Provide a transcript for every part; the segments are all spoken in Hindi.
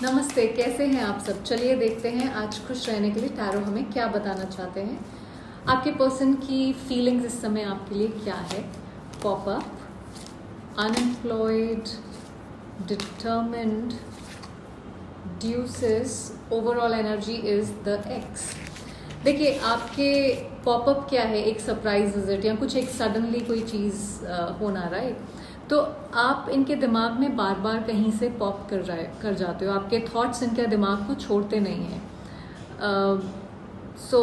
नमस्ते, कैसे हैं आप सब। चलिए देखते हैं आज खुश रहने के लिए टैरो हमें क्या बताना चाहते हैं। आपके पर्सन की फीलिंग्स इस समय आपके लिए क्या है। Pop up, unemployed, determined, deuces, overall energy is the X. देखिए आपके पॉपअप क्या है, एक सरप्राइज विजिट या कुछ एक सडनली कोई चीज़ होना, राइट। तो आप इनके दिमाग में बार बार कहीं से पॉप कर जाते हो। आपके थॉट्स इनके दिमाग को छोड़ते नहीं हैं। सो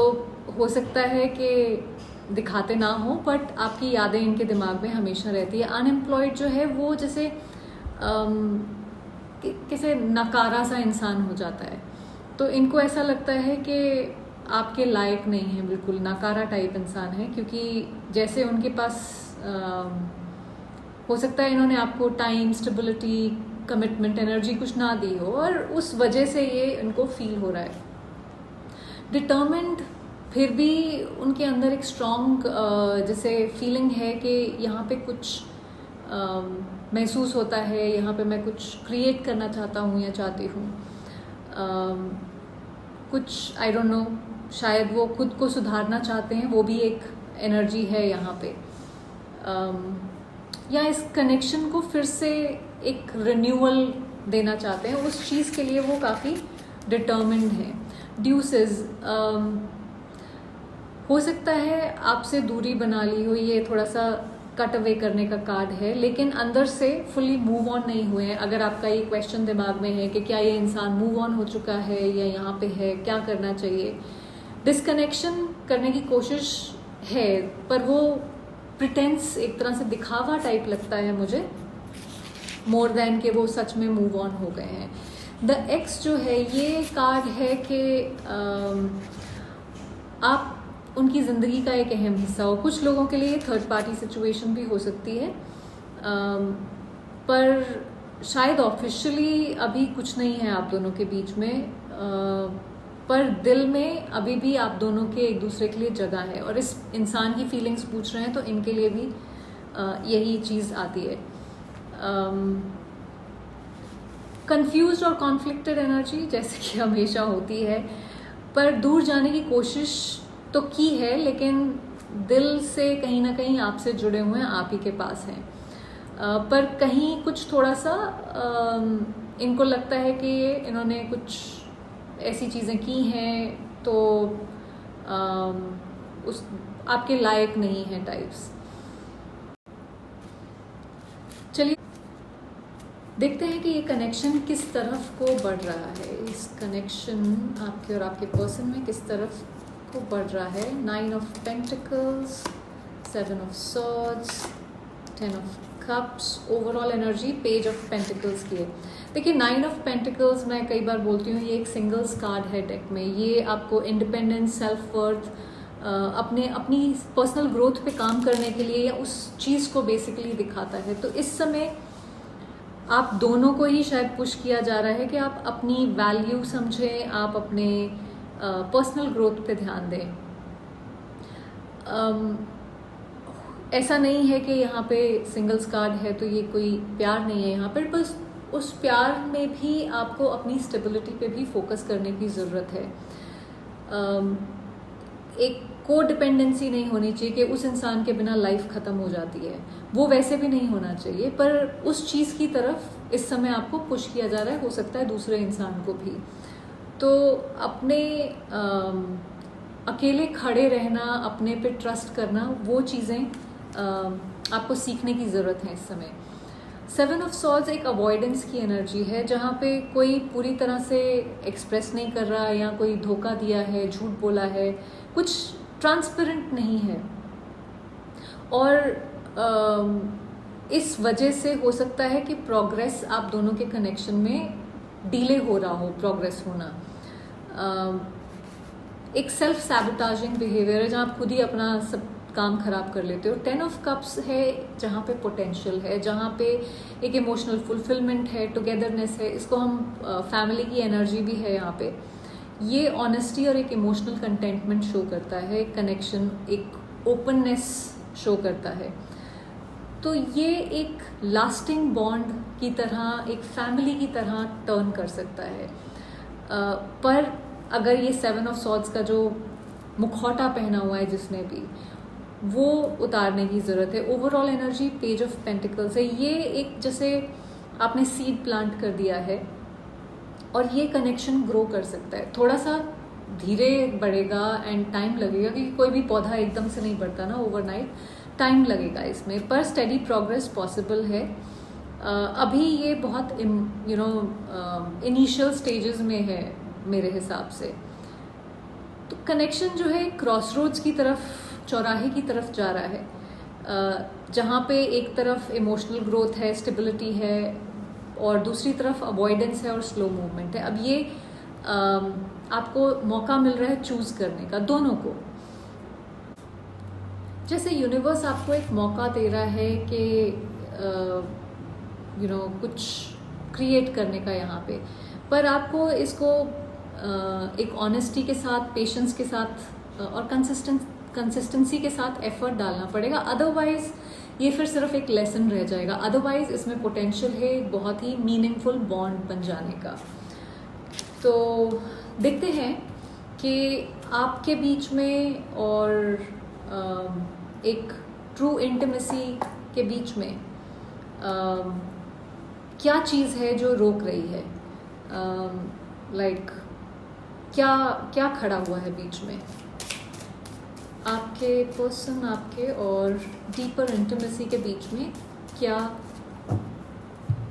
हो सकता है कि दिखाते ना हो, बट आपकी यादें इनके दिमाग में हमेशा रहती है। अनएम्प्लॉयड जो है वो जैसे किसी नकारा सा इंसान हो जाता है, तो इनको ऐसा लगता है कि आपके लायक नहीं है, बिल्कुल नकारा टाइप इंसान है। क्योंकि जैसे उनके पास हो सकता है इन्होंने आपको टाइम, स्टेबिलिटी, कमिटमेंट, एनर्जी कुछ ना दी हो और उस वजह से ये इनको फील हो रहा है। डिटर्मिन्ड, फिर भी उनके अंदर एक स्ट्रॉन्ग जैसे फीलिंग है कि यहाँ पे कुछ महसूस होता है, यहाँ पे मैं कुछ क्रिएट करना चाहता हूँ या चाहती हूँ। कुछ आई डोंट नो, शायद वो खुद को सुधारना चाहते हैं, वो भी एक एनर्जी है यहाँ पे। या इस कनेक्शन को फिर से एक रिन्यूअल देना चाहते हैं, उस चीज़ के लिए वो काफ़ी डिटर्मिन्ड है। ड्यूसेस, हो सकता है आपसे दूरी बना ली हो, ये थोड़ा सा कट अवे करने का कार्ड है, लेकिन अंदर से फुली मूव ऑन नहीं हुए हैं। अगर आपका ये क्वेश्चन दिमाग में है कि क्या ये इंसान मूव ऑन हो चुका है या यहाँ पे है, क्या करना चाहिए। डिस्कनेक्शन करने की कोशिश है, पर वो प्रिटेंस, एक तरह से दिखावा टाइप लगता है मुझे, मोर देन कि वो सच में मूव ऑन हो गए हैं। द एक्स जो है, ये कार्ड है कि आप उनकी ज़िंदगी का एक अहम हिस्सा हो। कुछ लोगों के लिए थर्ड पार्टी सिचुएशन भी हो सकती है, पर शायद ऑफिशियली अभी कुछ नहीं है आप दोनों के बीच में, पर दिल में अभी भी आप दोनों के एक दूसरे के लिए जगह है। और इस इंसान की फीलिंग्स पूछ रहे हैं तो इनके लिए भी यही चीज़ आती है। कंफ्यूज्ड और कॉन्फ्लिक्टेड एनर्जी जैसे कि हमेशा होती है, पर दूर जाने की कोशिश तो की है, लेकिन दिल से कहीं ना कहीं आपसे जुड़े हुए हैं, आप ही के पास हैं। पर कहीं कुछ थोड़ा सा इनको लगता है कि इन्होंने कुछ ऐसी चीज़ें की हैं तो उस आपके लायक नहीं है टाइप्स। चलिए देखते हैं कि ये कनेक्शन किस तरफ को बढ़ रहा है। इस कनेक्शन आपके और आपके पर्सन में किस तरफ को बढ़ रहा है। 9 of pentacles, 7 of swords, 10 of cups, overall energy page of pentacles की है। देखिए 9 ऑफ पेंटिकल्स, मैं कई बार बोलती हूँ, ये एक सिंगल्स कार्ड है डेक में। ये आपको इंडिपेंडेंस, सेल्फ वर्थ, अपनी पर्सनल ग्रोथ पे काम करने के लिए या उस चीज़ को बेसिकली दिखाता है। तो इस समय आप दोनों को ही शायद पुश किया जा रहा है कि आप अपनी वैल्यू समझें, आप अपने पर्सनल ग्रोथ पे ध्यान दें। ऐसा नहीं है कि यहाँ पे सिंगल्स कार्ड है तो ये कोई प्यार नहीं है यहाँ पर, बस उस प्यार में भी आपको अपनी स्टेबिलिटी पे भी फोकस करने की ज़रूरत है। एक को डिपेंडेंसी नहीं होनी चाहिए कि उस इंसान के बिना लाइफ ख़त्म हो जाती है, वो वैसे भी नहीं होना चाहिए, पर उस चीज़ की तरफ इस समय आपको पुश किया जा रहा है, हो सकता है दूसरे इंसान को भी। तो अपने अकेले खड़े रहना, अपने पे ट्रस्ट करना, वो चीज़ें आपको सीखने की ज़रूरत है इस समय। 7 ऑफ सॉर्ड्स एक अवॉइडेंस की एनर्जी है, जहाँ पे कोई पूरी तरह से एक्सप्रेस नहीं कर रहा या कोई धोखा दिया है, झूठ बोला है, कुछ ट्रांसपेरेंट नहीं है। और इस वजह से हो सकता है कि प्रोग्रेस आप दोनों के कनेक्शन में डिले हो रहा हो, प्रोग्रेस होना। एक सेल्फ सैबोटाजिंग बिहेवियर है, जहाँ आप खुद ही अपना सब काम खराब कर लेते हो। 10 ऑफ कप्स है, जहाँ पे पोटेंशियल है, जहाँ पे एक इमोशनल फुलफिलमेंट है, टुगेदरनेस है, इसको हम फैमिली की एनर्जी भी है यहाँ पे। ये ऑनेस्टी और एक इमोशनल कंटेंटमेंट शो करता है, एक कनेक्शन, एक ओपननेस शो करता है। तो ये एक लास्टिंग बॉन्ड की तरह, एक फैमिली की तरह टर्न कर सकता है। पर अगर ये 7 ऑफ सॉर्ड्स का जो मुखौटा पहना हुआ है जिसने भी, वो उतारने की ज़रूरत है। Overall energy page of pentacles है। ये एक जैसे आपने सीड प्लांट कर दिया है और ये कनेक्शन ग्रो कर सकता है। थोड़ा सा धीरे बढ़ेगा एंड टाइम लगेगा, क्योंकि कोई भी पौधा एकदम से नहीं बढ़ता ना ओवरनाइट, टाइम लगेगा इसमें, पर स्टेडी प्रोग्रेस पॉसिबल है। अभी ये बहुत इनिशियल स्टेजेस में है मेरे हिसाब से। तो कनेक्शन जो है क्रॉस रोड्स की तरफ, चौराहे की तरफ जा रहा है, जहाँ पे एक तरफ इमोशनल ग्रोथ है, स्टेबिलिटी है, और दूसरी तरफ अवॉइडेंस है और स्लो मूवमेंट है। अब ये आपको मौका मिल रहा है चूज करने का, दोनों को। जैसे यूनिवर्स आपको एक मौका दे रहा है कि कुछ क्रिएट करने का यहाँ पे, पर आपको इसको एक ऑनेस्टी के साथ, पेशेंस के साथ और कंसिस्टेंसी के साथ एफर्ट डालना पड़ेगा। अदरवाइज ये फिर सिर्फ एक लेसन रह जाएगा। अदरवाइज इसमें पोटेंशियल है एक बहुत ही मीनिंगफुल बॉन्ड बन जाने का। तो देखते हैं कि आपके बीच में और एक ट्रू इंटिमेसी के बीच में क्या चीज़ है जो रोक रही है, लाइक क्या खड़ा हुआ है बीच में आपके पर्सन, आपके और डीपर इंटिमेसी के बीच में, क्या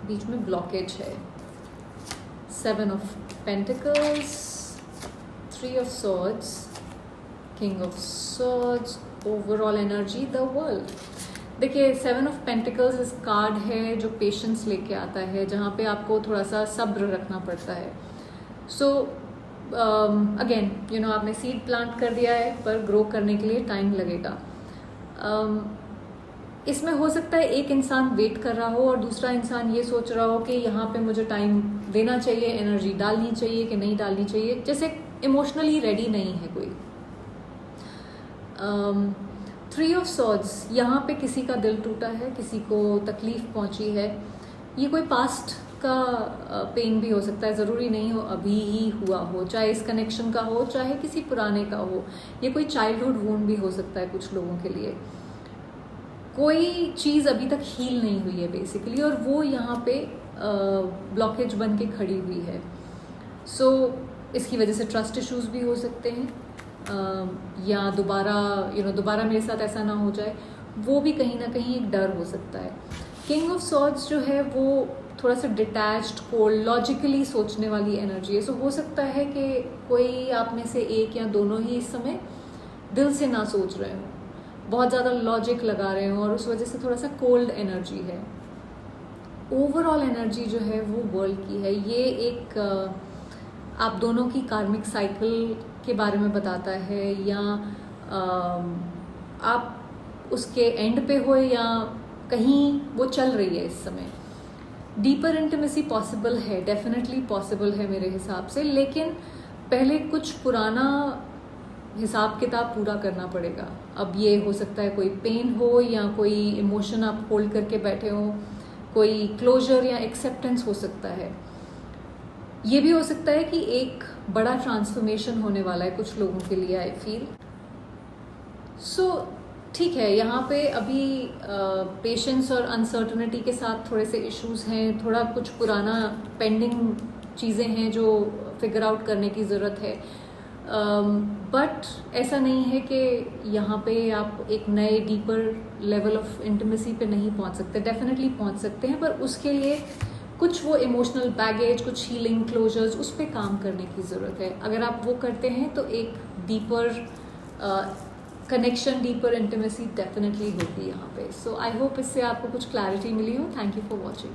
बीच में ब्लॉकेज है। 7 of pentacles, 3 of swords, king of swords, overall energy the world. देखिए 7 ऑफ पेंटिकल्स इस कार्ड है जो पेशेंस लेके आता है, जहाँ पे आपको थोड़ा सा सब्र रखना पड़ता है। सो अगेन आपने सीड प्लांट कर दिया है, पर ग्रो करने के लिए टाइम लगेगा। इसमें हो सकता है एक इंसान वेट कर रहा हो और दूसरा इंसान ये सोच रहा हो कि यहाँ पे मुझे टाइम देना चाहिए, एनर्जी डालनी चाहिए कि नहीं डालनी चाहिए, जैसे इमोशनली रेडी नहीं है कोई। 3 ऑफ सॉर्ड्स, यहाँ पे किसी का दिल टूटा है, किसी को तकलीफ पहुँची है। ये कोई पास्ट का पेन भी हो सकता है, ज़रूरी नहीं हो अभी ही हुआ हो, चाहे इस कनेक्शन का हो, चाहे किसी पुराने का हो। ये कोई चाइल्डहुड वुंड भी हो सकता है कुछ लोगों के लिए। कोई चीज़ अभी तक हील नहीं हुई है बेसिकली, और वो यहाँ पे ब्लॉकेज बन के खड़ी हुई है। सो इसकी वजह से ट्रस्ट इश्यूज भी हो सकते हैं, या दोबारा मेरे साथ ऐसा ना हो जाए, वो भी कहीं ना कहीं एक डर हो सकता है। किंग ऑफ सॉर्ड्स जो है वो थोड़ा सा डिटैच्ड, कोल्ड, लॉजिकली सोचने वाली एनर्जी है। सो हो सकता है कि कोई आप में से एक या दोनों ही इस समय दिल से ना सोच रहे हो, बहुत ज़्यादा लॉजिक लगा रहे हो, और उस वजह से थोड़ा सा कोल्ड एनर्जी है। ओवरऑल एनर्जी जो है वो वर्ल्ड की है। ये एक आप दोनों की कार्मिक साइकिल के बारे में बताता है, या आप उसके एंड पे हो या कहीं वो चल रही है इस समय। डीपर इंटिमेसी पॉसिबल है, डेफिनेटली पॉसिबल है मेरे हिसाब से, लेकिन पहले कुछ पुराना हिसाब किताब पूरा करना पड़ेगा। अब ये हो सकता है कोई पेन हो, या कोई इमोशन आप होल्ड करके बैठे हो, कोई क्लोजर या एक्सेप्टेंस हो सकता है। ये भी हो सकता है कि एक बड़ा ट्रांसफॉर्मेशन होने वाला है कुछ लोगों के लिए, आई फील। सो ठीक है, यहाँ पे अभी पेशेंस और अनसर्टनिटी के साथ थोड़े से इश्यूज हैं, थोड़ा कुछ पुराना पेंडिंग चीज़ें हैं जो फिगर आउट करने की ज़रूरत है। बट ऐसा नहीं है कि यहाँ पे आप एक नए डीपर लेवल ऑफ इंटिमेसी पे नहीं पहुँच सकते, डेफिनेटली पहुँच सकते हैं, पर उसके लिए कुछ वो इमोशनल बैगेज, कुछ हीलिंग, क्लोजर्स, उस पर काम करने की ज़रूरत है। अगर आप वो करते हैं तो एक deeper connection, deeper intimacy definitely होगी यहाँ पे। सो आई होप इससे आपको कुछ क्लैरिटी मिली हो। Thank you for watching.